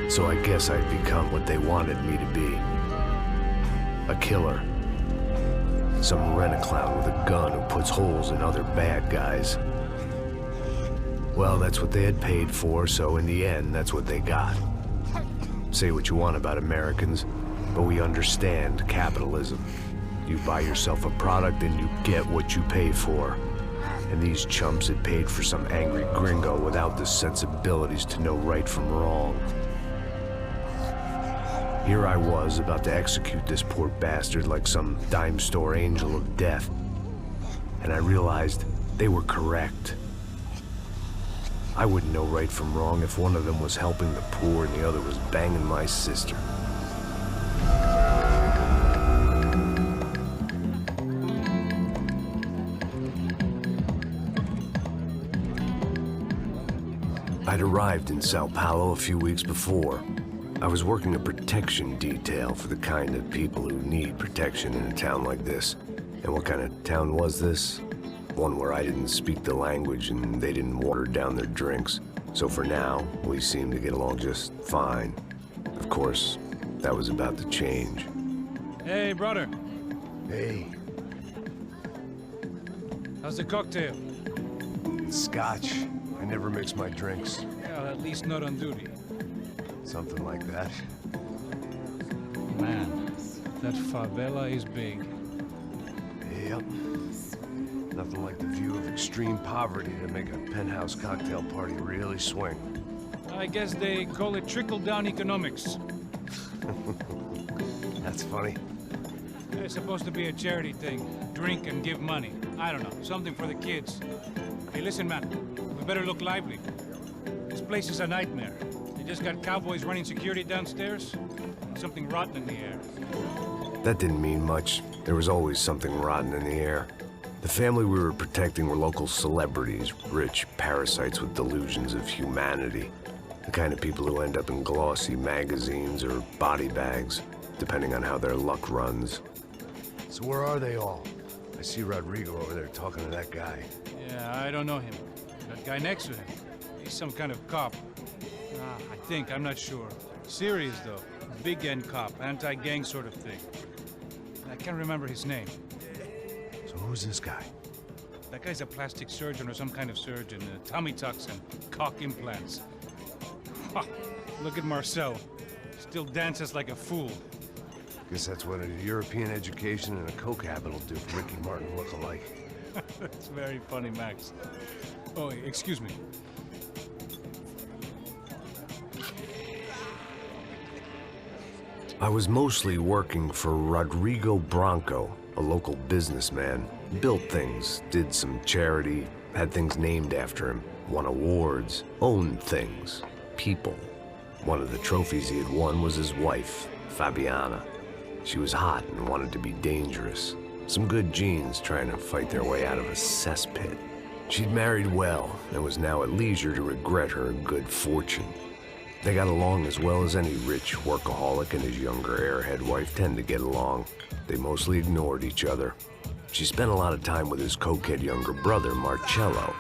So I guess I'd become what they wanted me to be. A killer. Some rent-a-clown with a gun who puts holes in other bad guys. Well, that's what they had paid for, so in the end, that's what they got. Say what you want about Americans, but we understand capitalism. You buy yourself a product and you get what you pay for. And these chumps had paid for some angry gringo without the sensibilities to know right from wrong. Here I was, about to execute this poor bastard like some dime store angel of death. And I realized they were correct. I wouldn't know right from wrong if one of them was helping the poor and the other was banging my sister. I'd arrived in Sao Paulo a few weeks before. I was working a protection detail for the kind of people who need protection in a town like this. And what kind of town was this? One where I didn't speak the language and they didn't water down their drinks. So for now, we seemed to get along just fine. Of course, that was about to change. Hey, brother. Hey. How's the cocktail? It's scotch. I never mix my drinks. Well, at least not on duty. Something like that. Man, that favela is big. Yep. Nothing like the view of extreme poverty to make a penthouse cocktail party really swing. I guess they call it trickle-down economics. That's funny. It's supposed to be a charity thing. Drink and give money. I don't know, something for the kids. Hey, listen, man. We better look lively. This place is a nightmare. They just got cowboys running security downstairs. And something rotten in the air. That didn't mean much. There was always something rotten in the air. The family we were protecting were local celebrities, rich parasites with delusions of humanity. The kind of people who end up in glossy magazines or body bags, depending on how their luck runs. So where are they all? I see Rodrigo over there talking to that guy. Yeah, I don't know him. That guy next to him. He's some kind of cop. I think, I'm not sure. Serious, though. Big-end cop, anti-gang sort of thing. I can't remember his name. So who's this guy? That guy's a plastic surgeon or some kind of surgeon. Tummy tucks and cock implants. Ha! Look at Marcel. Still dances like a fool. Guess that's what a European education and a coke habit will do for Ricky Martin look-alike. That's very funny, Max. Oh, excuse me. I was mostly working for Rodrigo Branco, a local businessman. Built things, did some charity, had things named after him, won awards, owned things, people. One of the trophies he had won was his wife, Fabiana. She was hot and wanted to be dangerous. Some good genes trying to fight their way out of a cesspit. She'd married well and was now at leisure to regret her good fortune. They got along as well as any rich workaholic and his younger airhead wife tend to get along. They mostly ignored each other. She spent a lot of time with his cokehead younger brother, Marcello.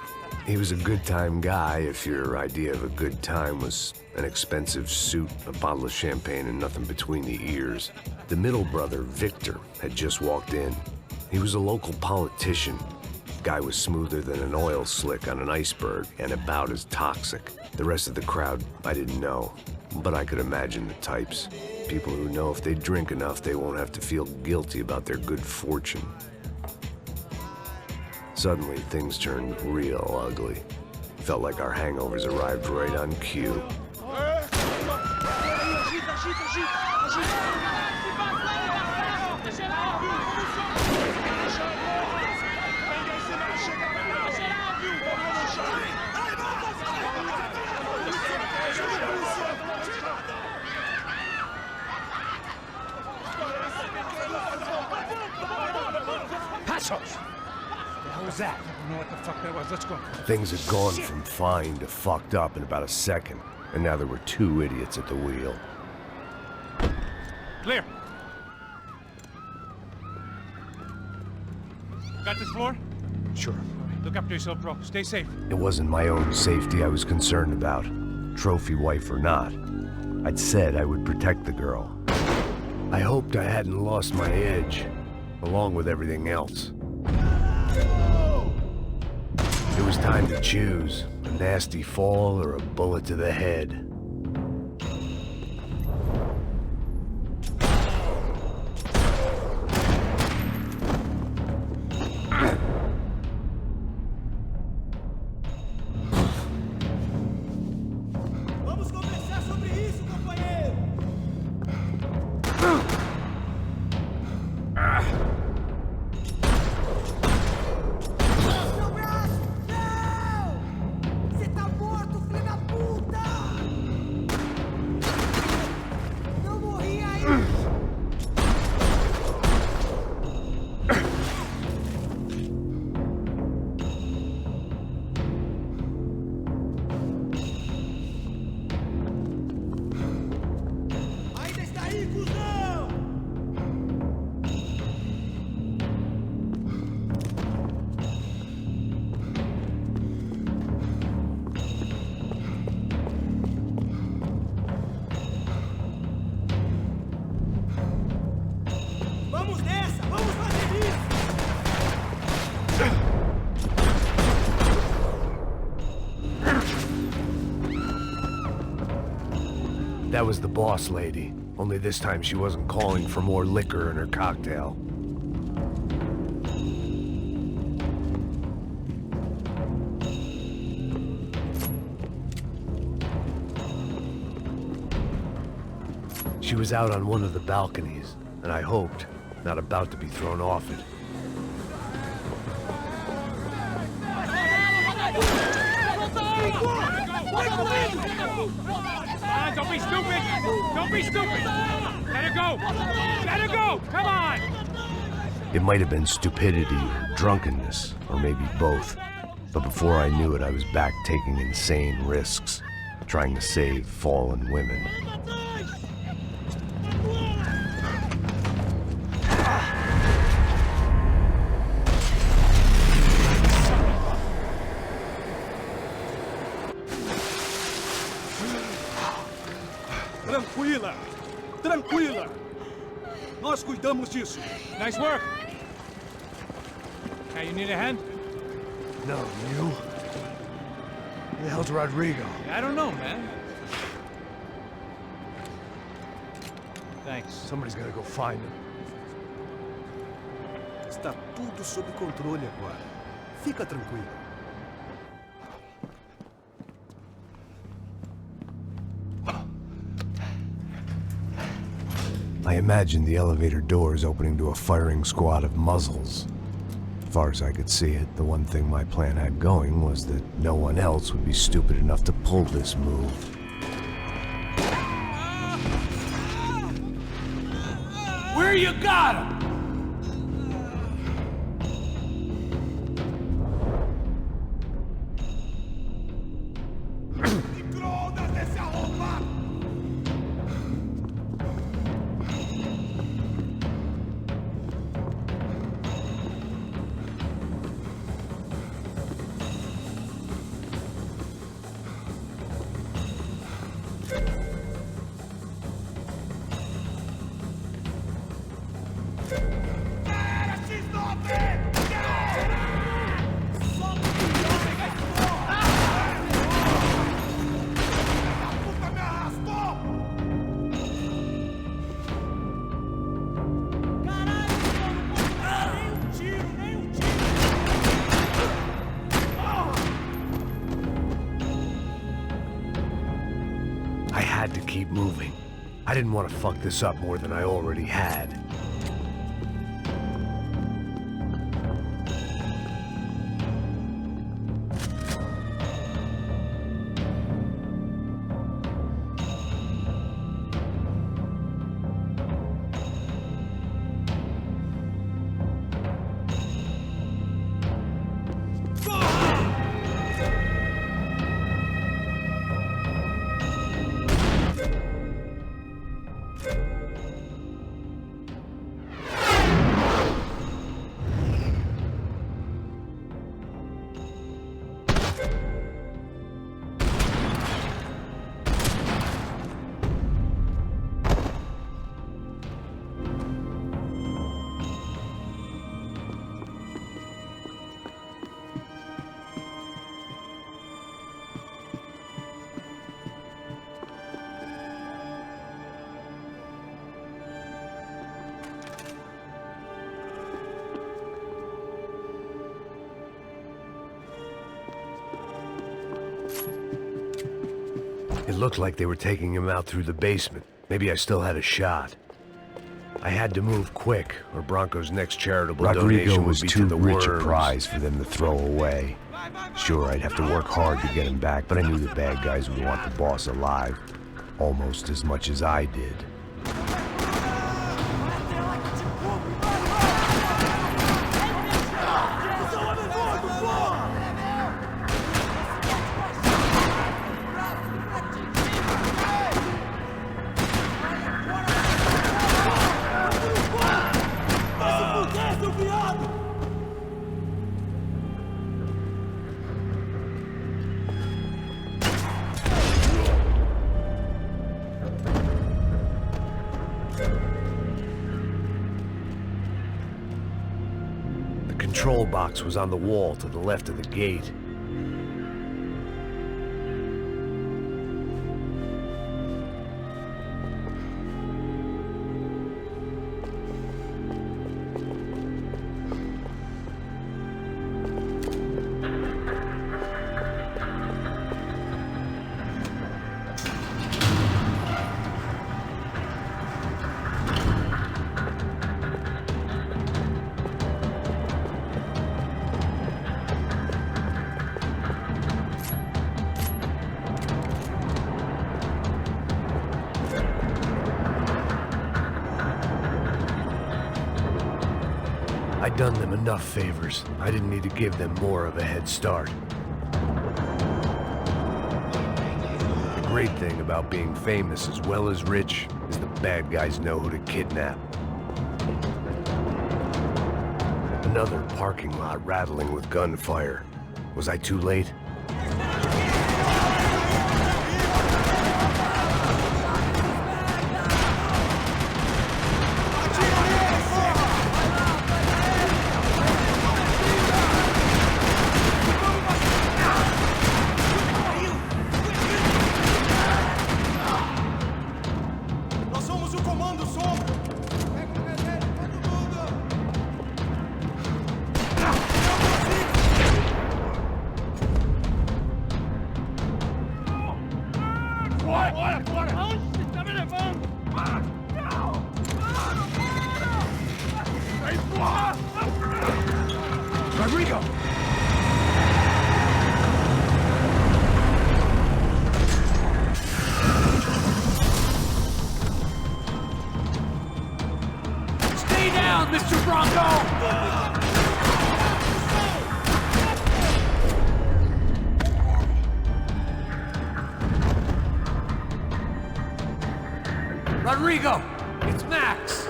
He was a good-time guy if your idea of a good time was an expensive suit, a bottle of champagne, and nothing between the ears. The middle brother, Victor, had just walked in. He was a local politician. Guy was smoother than an oil slick on an iceberg and about as toxic. The rest of the crowd, I didn't know, but I could imagine the types. People who know if they drink enough, they won't have to feel guilty about their good fortune. Suddenly, things turned real ugly. Felt like our hangovers arrived right on cue. That? I don't know what the fuck that was. Let's go. Things had gone from fine to fucked up in about a second, and now there were two idiots at the wheel. Clear. Got this floor? Sure. Look after yourself, bro. Stay safe. It wasn't my own safety I was concerned about, trophy wife or not. I'd said I would protect the girl. I hoped I hadn't lost my edge, along with everything else. It was time to choose, a nasty fall or a bullet to the head. That was the boss lady, only this time she wasn't calling for more liquor in her cocktail. She was out on one of the balconies, and I hoped, not about to be thrown off it. Don't be stupid! Don't be stupid! Let her go! Let her go! Come on! It might have been stupidity or drunkenness, or maybe both. But before I knew it, I was back taking insane risks, trying to save fallen women. Tranquila! Tranquila! Nós cuidamos disso. Nice work! Hey, you need a hand? No, you? Who the hell's Rodrigo? I don't know, man. Thanks. Somebody's gotta go find him. Está tudo sob controle agora. Fica tranquilo. I imagined the elevator doors opening to a firing squad of muzzles. As far as I could see it, the one thing my plan had going was that no one else would be stupid enough to pull this move. Where you got him? I had to keep moving. I didn't want to fuck this up more than I already had. It looked like they were taking him out through the basement. Maybe I still had a shot. I had to move quick, or Bronco's next charitable Rodrigo donation was would be too to the rich a worms. prize for them to throw away. Sure, I'd have to work hard to get him back, but I knew the bad guys would want the boss alive, almost as much as I did. The control box was on the wall to the left of the gate. I'd done them enough favors. I didn't need to give them more of a head start. The great thing about being famous as well as rich is the bad guys know who to kidnap. Another parking lot rattling with gunfire. Was I too late? Rodrigo! Stay down, Mr. Bronco! Rodrigo! It's Max!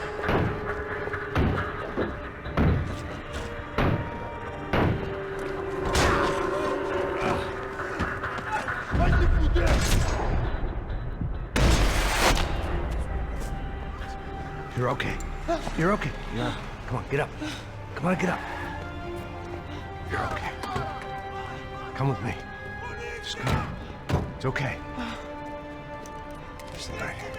You're okay. You're okay. Yeah. Come on, get up. Come on, get up. You're okay. Come with me. Just come. It's okay. Stay right here.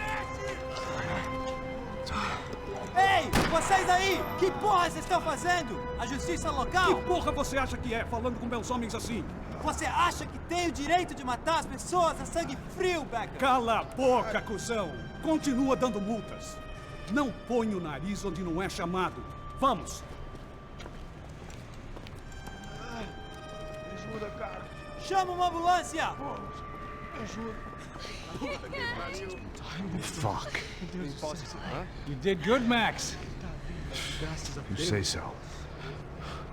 Ei, vocês aí! Que porra vocês estão fazendo? A justiça local? Que porra você acha que é, falando com meus homens assim? Você acha que tem o direito de matar as pessoas a sangue frio, Becker? Cala a boca, cuzão! Continua dando multas. Não põe o nariz onde não é chamado. Vamos! Ajuda, cara. Chama uma ambulância! Ajuda. Fuck. You did good, Max. You say so.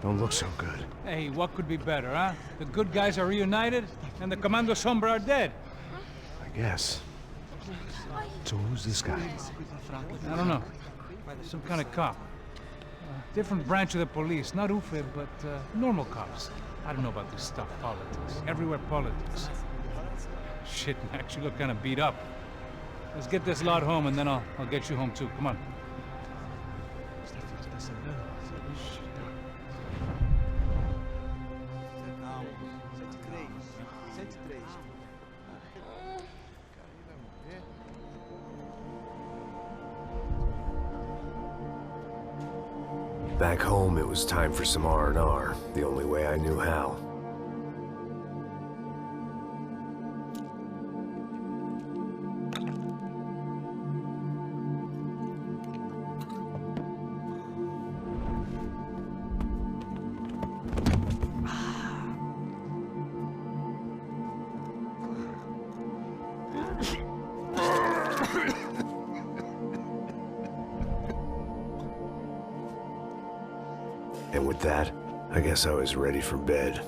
Don't look so good. Hey, what could be better, huh? The good guys are reunited, and the Commando Sombra are dead. I guess. So who's this guy? I don't know. Some kind of cop. Different branch of the police. Not UFE, but normal cops. I don't know about this stuff, politics. Everywhere politics. Shit, Max, you look kind of beat up. Let's get this lot home, and then I'll get you home too. Come on. Back home, it was time for some R&R, the only way I knew how. with that, I guess I was ready for bed.